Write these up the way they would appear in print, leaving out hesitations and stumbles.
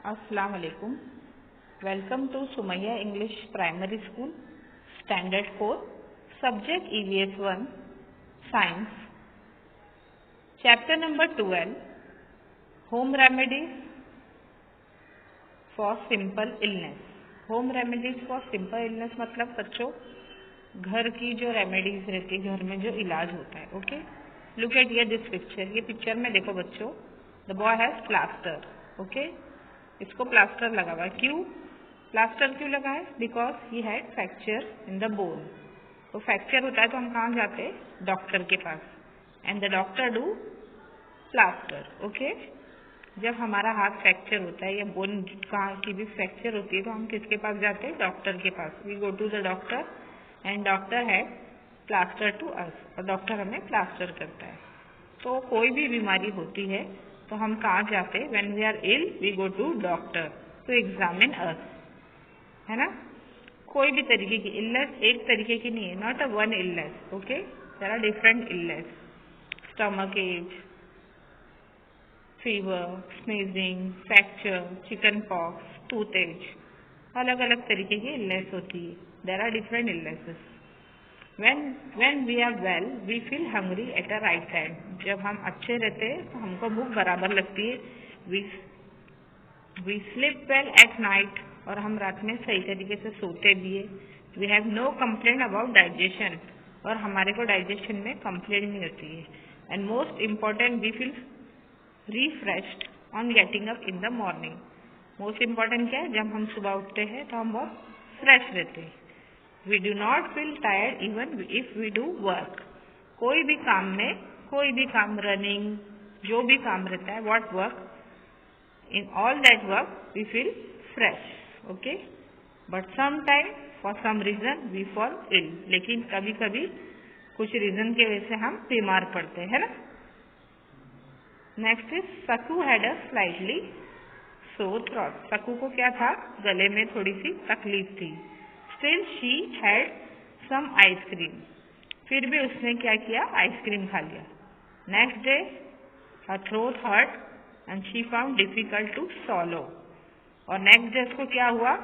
अस्सलाम वालेकुम। Welcome to Sumaiya English primary school standard 4 subject EVS 1 science chapter number 12 home remedies for simple illness. Home remedies for simple illness मतलब बच्चों घर की जो रेमेडीज रहती है, घर में जो इलाज होता है। ओके, लुक एट ये दिस पिक्चर। ये पिक्चर में देखो बच्चों, the boy has plaster. Okay, इसको प्लास्टर लगा हुआ है। क्यों प्लास्टर क्यों लगा है? Because he had fracture in the bone. तो फ्रैक्चर होता है तो हम कहाँ जाते हैं? डॉक्टर के पास। And the doctor do plaster. Okay, जब हमारा हाथ फ्रैक्चर होता है या बोन कहाँ की भी फ्रैक्चर होती है तो हम किसके पास जाते हैं? डॉक्टर के पास। We go to the doctor and doctor had plaster to us, और डॉक्टर हमें प्लास्टर करता है। तो कोई भी बीमारी होती है तो हम कहाँ जाते हैं? When we are ill we go to doctor to examine us, है ना। कोई भी तरीके की इलनेस एक तरीके की नहीं है, not a one illness. Okay, there are different illness, stomach ache, fever, sneezing, fracture, chicken pox, tooth ache, अलग अलग तरीके की इलनेस होती है। There are different illnesses. When we are well, we feel hungry at a right time. जब हम अच्छे रहते हैं तो हमको भूख बराबर लगती है। We sleep well at night, और हम रात में सही तरीके से सोते भी है। We have no complaint about digestion, और हमारे को डाइजेशन में कंप्लेंट नहीं होती है। And most important, we feel refreshed on getting up in the morning. Most important क्या है? जब हम सुबह उठते हैं तो हम बहुत फ्रेश रहते हैं। We do not feel tired even if we do work. कोई भी काम रनिंग, जो भी काम रहता है, what work, in all that work we feel fresh. Okay, but sometime for some reason we fall ill. लेकिन कभी कभी कुछ रीजन की वजह से हम बीमार पड़ते हैं, है ना। नेक्स्ट इज सकू had a slightly sore throat. सकू को क्या था? गले में थोड़ी सी तकलीफ थी। Still she had some ice cream. फिर भी उसने क्या किया? आइसक्रीम खा लिया। Next day her throat hurt and she found difficult to swallow. और नेक्स्ट डे उसको क्या हुआ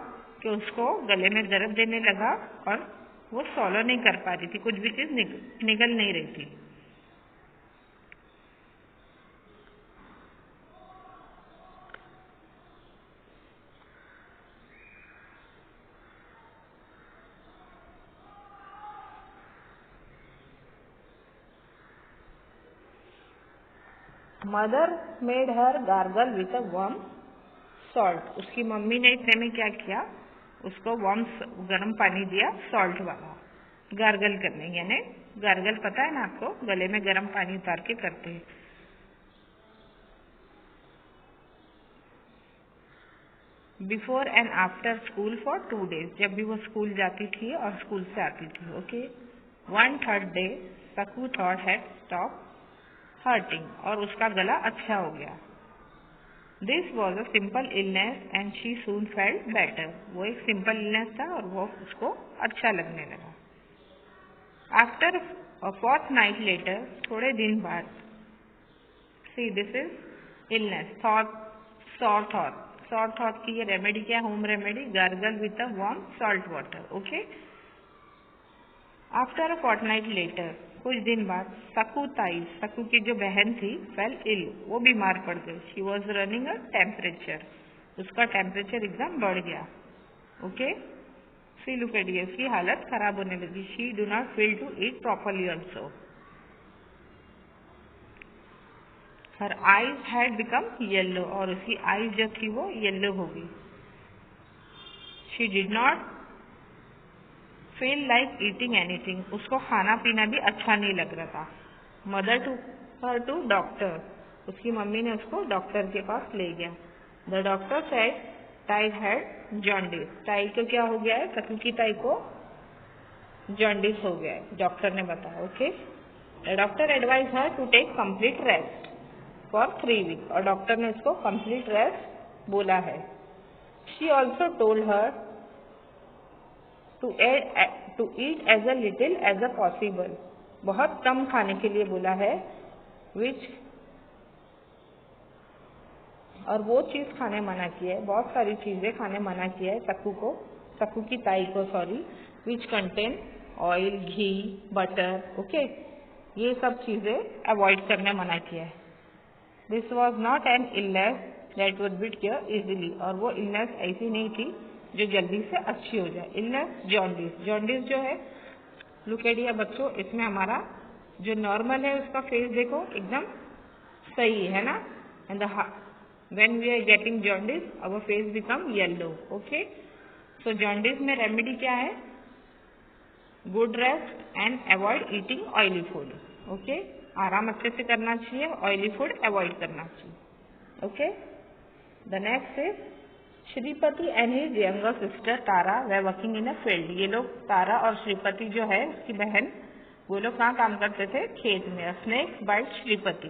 कि उसको गले में दर्द देने लगा और वो सॉलो नहीं कर पा रही थी, कुछ भी चीज निकल नहीं रही थी। Mother made her gargle with a warm salt. उसकी मम्मी ने इतने में क्या किया? उसको वार्म गर्म पानी दिया, सॉल्ट वाला, गार्गल करने। यानी गार्गल पता है ना आपको? गले में गर्म पानी उतार के करते हैं। Before and after school for 2 days। जब भी वो स्कूल जाती थी और स्कूल से आती थी। ओके, 1/3 डे सकू थॉट हैड स्टॉप हर्टिंग, और उसका गला अच्छा हो गया। This was a simple illness and she soon felt better. वो एक सिंपल इलनेस था और वो उसको अच्छा लगने लगा। आफ्टर अ फोर्टनाइट लेटर, थोड़े दिन बाद, see this is illness, sore थॉट की ये रेमेडी क्या? Home remedy, gargle with a warm salt water. Okay, after a fortnight later, कुछ दिन बाद, सकू की जो बहन थी, फेल इल, वो बीमार पड़ गई। She was running a temperature, उसका टेम्परेचर एकदम बढ़ गया। ओके, सी लुक एट ये, उसकी हालत खराब होने लगी। She do not feel to eat properly also. Her eyes had become yellow, और उसकी आईज जो थी वो येलो हो गई। She did not feel like eating anything, उसको खाना पीना भी अच्छा नहीं लग रहा था। Mother to her to doctor, उसकी मम्मी ने उसको डॉक्टर के पास ले गया। The doctor said Tai had jaundice. Tai को क्या हो गया है? सकू की टाई को जॉन्डिस हो गया है, डॉक्टर ने बताया। Okay, the doctor advise her to take complete rest for 3 weeks, और डॉक्टर ने उसको कंप्लीट रेस्ट बोला है। She also told her to eat as a little as a possible, बहुत कम खाने के लिए बोला है। विच और वो चीज़ खाने मना किया है, बहुत सारी चीज़ें खाने मना किया है सक्कू की ताई को sorry, which contain oil, ghee, butter, okay, ये सब चीज़ें अवॉइड करने मना किया है। This was not an illness that would be cure easily, और वो इलनेस ऐसी नहीं थी जो जल्दी से अच्छी हो जाए। इलनेस जॉन्डिस, जॉन्डिस जो है लुक एट हियर बच्चों, इसमें हमारा जो नॉर्मल है उसका फेस देखो एकदम सही है ना, and when we are getting jaundice our face become yellow, okay, so jaundice में रेमेडी क्या है, good rest and avoid eating oily food, okay, आराम अच्छे से करना चाहिए, ऑयली फूड अवॉइड करना चाहिए, okay. The next is Shripati and his younger sister Tara way working in a field, ये लोग तारा और श्रीपति जो है उसकी बहन, वो लोग कहाँ काम करते थे, खेत में। स्नेक बाइट श्रीपति,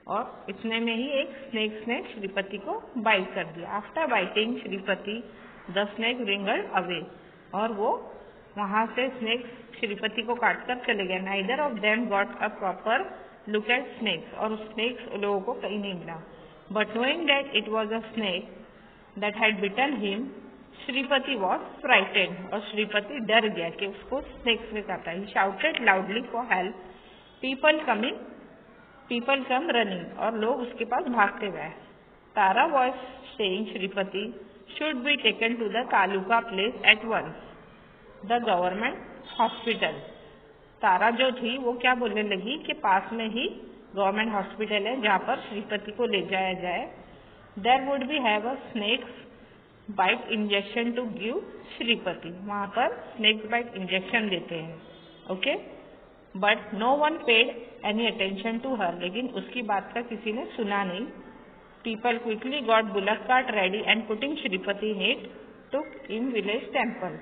और इतने में ही एक स्नेक्स ने श्रीपति को बाइट कर दिया। After biting Shripati the snake wriggled away, और वो वहां से स्नेक्स श्रीपति को काटकर चले गए। Neither of them got a proper look at snakes, और स्नेक्स लोगों को कहीं नहीं मिला। But knowing that it was a snake that had bitten him Shripati was frightened, और श्रीपति डर गया कि उसको स्नेक्स ने काटा। He shouted loudly for help, people come running, और लोग उसके पास भागते गए। Tara was saying Shripati should be taken to the taluka place at once, the government hospital. Tara जो थी वो क्या बोलने लगी कि पास में ही गवर्नमेंट हॉस्पिटल है जहाँ पर श्रीपति को ले जाया जाए। There would be have a snakes bite injection to give Shripati, वहाँ पर स्नेक्स बाइट इंजेक्शन देते हैं, okay. But no one paid any attention to her, लेकिन उसकी बात का किसी ने सुना नहीं। People quickly got bullock cart ready and putting Shripati in it took in village temple,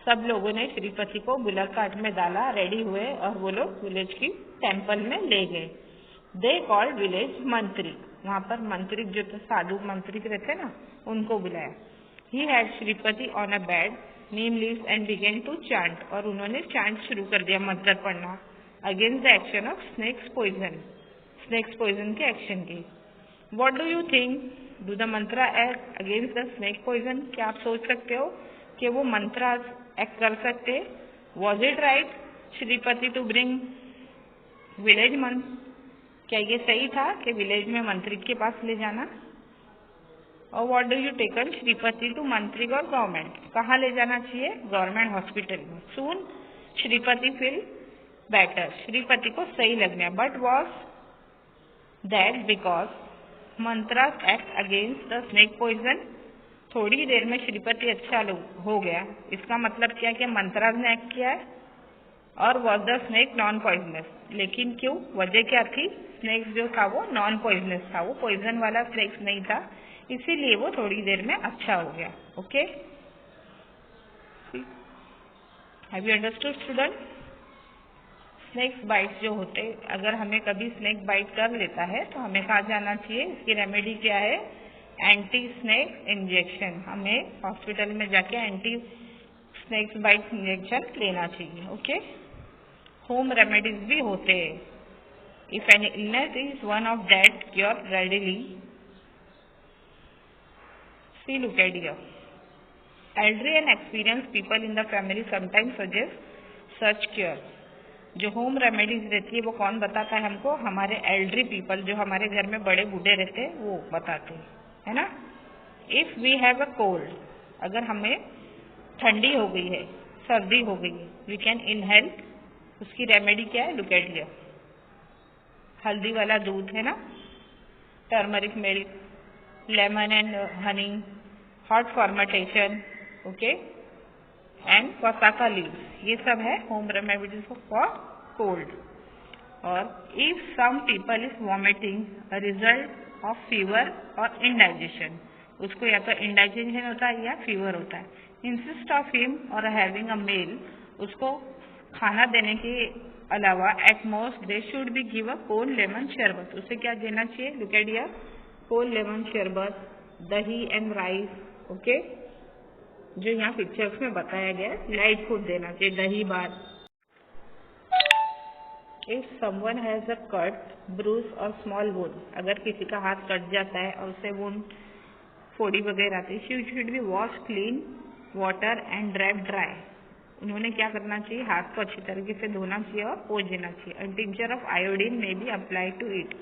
सब लोगों ने श्रीपति को बुलक कार्ट में डाला, रेडी हुए, और वो लोग विलेज की टेम्पल में ले गए। दे कॉल्ड विलेज मंत्री, वहाँ पर मंत्री जो साधु मंत्री रहते ना उनको बुलाया। He had Shripati on a bed, neem leaves and began to chant, और उन्होंने चांट शुरू कर दिया, मंत्र पढ़ना, against the action of snakes poison के एक्शन की। What do you think, do the mantra act against the snake poison, क्या आप सोच सकते हो कि वो मंत्रा एक्ट कर सकते? Was it right Shripati to bring village mantra, क्या ये सही था कि विलेज में मंत्री के पास ले जाना? और what do you taken Shripati to मंत्री और गवर्नमेंट, कहाँ ले जाना चाहिए? गवर्नमेंट हॉस्पिटल में। Soon Shripati feel better, Shripati को सही लगने, but was that because mantras act against the snake poison, थोड़ी देर में श्रीपति अच्छा हो गया, इसका मतलब क्या कि मंत्रास ने एक्ट किया है। और was the snake non poisonous, लेकिन क्यों, वजह क्या थी? स्नेक जो था वो नॉन पॉइजनस था, वो पॉइजन वाला स्नेक नहीं था, इसीलिए वो थोड़ी देर में अच्छा हो गया, okay. Have you understood student? Snakes bite जो होते, अगर हमें कभी स्नेक बाइट कर लेता है तो हमें कहाँ जाना चाहिए? इसकी रेमेडी क्या है? एंटी स्नेक इंजेक्शन, हमें हॉस्पिटल में जाके एंटी स्नेक्स बाइट इंजेक्शन लेना चाहिए, ओके। होम रेमेडीज भी होते हैं। If any illness is one of that cure readily, see look at here, elderly and experienced people in the family sometimes suggest such cure, जो home remedies रहती है वो कौन बताता है हमको? हमारे एल्डरी पीपल, जो हमारे घर में बड़े बूढ़े रहते हैं वो बताते हैं, है ना। If we have a cold, अगर हमें ठंडी हो गई है, सर्दी हो गई है, वी कैन इनहेल, उसकी रेमेडी क्या है? लुक एट हियर, हल्दी वाला दूध है ना, turmeric milk, lemon and honey, hot fomentation, okay, and कोसाका लीव्स, ये सब है होम रेमेडीज फॉर कोल्ड। और if some people is vomiting a result of fever और इनडाइजेशन, उसको या तो इनडाइजेशन होता है या फीवर होता है, इंसिस्ट ऑफ हिम और हैविंग अ मील, उसको खाना देने के अलावा at most they should be give a cold lemon शरबत, उसे क्या देना चाहिए? Look at here, cold lemon शरबत, दही एंड राइस, ओके, जो यहाँ पिक्चर्स में बताया गया, लाइट फूड देना चाहिए, दही भात। If someone has a cut, Bruce और स्मॉल वुंड, अगर किसी का हाथ कट जाता है और उसे वुंड, फोड़ी वगैरह आती है, she should be wash clean water and drive dry. उन्होंने क्या करना चाहिए, हाथ को अच्छी तरीके से धोना चाहिए और पोंछ देना चाहिए। अ टिंचर ऑफ आयोडीन में बी अप्लाई टू इट,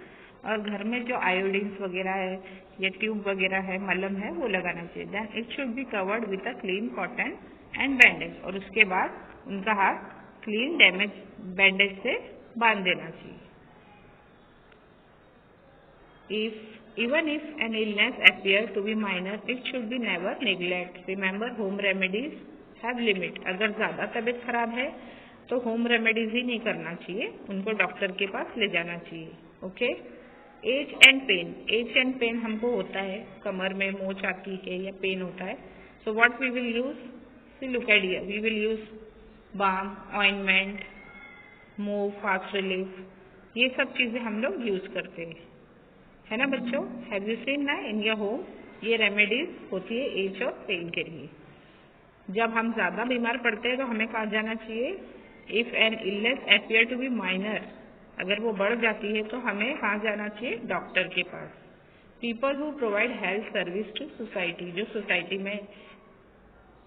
और घर में जो आयोडीन्स वगैरह है या ट्यूब वगैरह है, मलम है, वो लगाना चाहिए। Then it should be covered with a clean cotton and bandage, और उसके बाद उनका हाथ क्लीन डैमेज बैंडेज से बांध देना चाहिए। Even if an illness appears to be minor, it should be never neglect. Remember, home remedies have limit. अगर ज़्यादा तबीयत खराब है तो होम रेमेडीज ही नहीं करना चाहिए, उनको डॉक्टर के पास ले जाना चाहिए। Okay. Ache and pain, ache and pain हमको होता है, कमर में मोच आती है या पेन होता है, so what we will use, see look at here, we will use balm, ointment, Moov, fast relief, ये सब चीज़ें हम लोग यूज करते हैं, है ना बच्चों। हैव यू सीन ना इन योर होम, ये रेमेडीज होती है एच और पेन के लिए। जब हम ज़्यादा बीमार पड़ते हैं तो हमें कहाँ जाना चाहिए, if an illness appear to be minor, अगर वो बढ़ जाती है तो हमें कहाँ जाना चाहिए, डॉक्टर के पास। People who provide health service to society, जो सोसाइटी में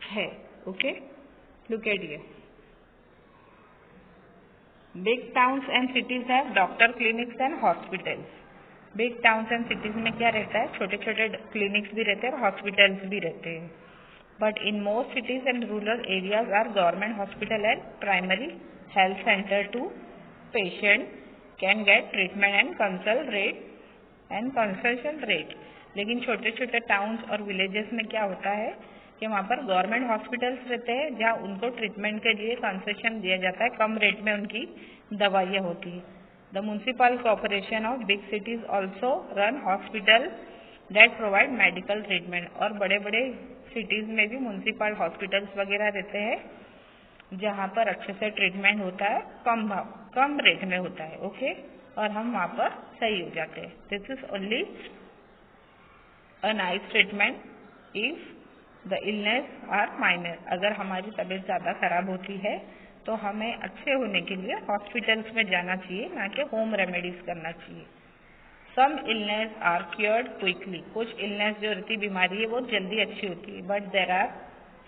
है। Okay, look at here, big towns and cities have doctor clinics and hospitals. Big towns and cities में क्या रहता है, छोटे छोटे क्लिनिक्स भी रहते हैं और हॉस्पिटल्स भी रहते हैं। But in most cities and rural areas are government hospital and primary health centre to patient can get treatment and consultation rate. लेकिन छोटे छोटे टाउन्स और विलेजेस में क्या होता है कि वहाँ पर गवर्नमेंट हॉस्पिटल्स रहते हैं जहाँ उनको ट्रीटमेंट के लिए कंसेशन दिया जाता है, कम रेट में उनकी दवाइयाँ होती है। The municipal corporation of big cities also run hospital that provide medical treatment, और बड़े बड़े सिटीज में भी म्यूनसिपल हॉस्पिटल्स वगैरह रहते हैं जहाँ पर अच्छे से ट्रीटमेंट होता है, कम रेट में होता है। ओके, और हम वहाँ पर सही हो जाते हैं। This is only a nice treatment if the illness are minor. अगर हमारी तबीयत ज़्यादा खराब होती है तो हमें अच्छे होने के लिए हॉस्पिटल्स में जाना चाहिए, ना कि होम रेमेडीज करना चाहिए। Some illness are cured quickly, कुछ इलनेस जो रहती बीमारी है वो जल्दी अच्छी होती है, but there are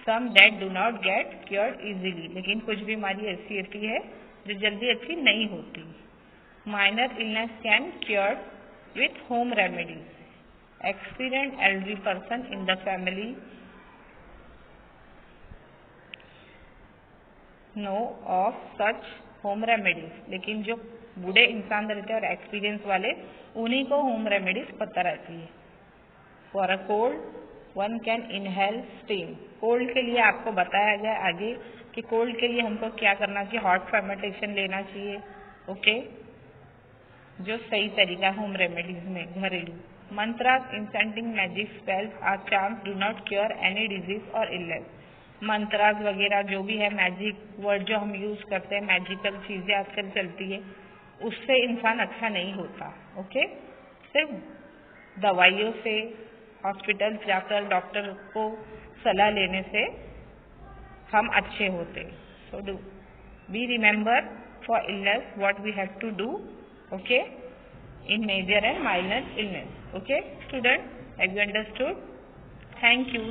some that do not get cured easily, लेकिन कुछ बीमारी ऐसी होती है जो जल्दी अच्छी नहीं होती। Minor illness can cured with home remedies. Experienced elderly person in the family know of such home remedies, लेकिन जो बूढ़े इंसान रहते हैं और एक्सपीरियंस वाले, उन्हीं को होम रेमेडीज पता रहती है। For a cold one can inhale steam, cold के लिए आपको बताया गया आगे कि कोल्ड के लिए हमको क्या करना चाहिए, हॉट फर्मेंटेशन लेना चाहिए। ओके, जो सही तरीका होम रेमेडीज में घरेलू। Mantras, incanting, magic spells or charms do not cure any disease और इलनेस। मंत्रास वगैरह जो भी है, मैजिक वर्ड जो हम यूज करते हैं, मैजिकल चीजें आजकल चलती है, उससे इंसान अच्छा नहीं होता। ओके, सिर्फ दवाइयों से, हॉस्पिटल जाकर डॉक्टर को सलाह लेने से हम अच्छे होते। So do be remember for illness what we have to do, okay, in major and minor illness. Okay, student, have you understood? Thank you.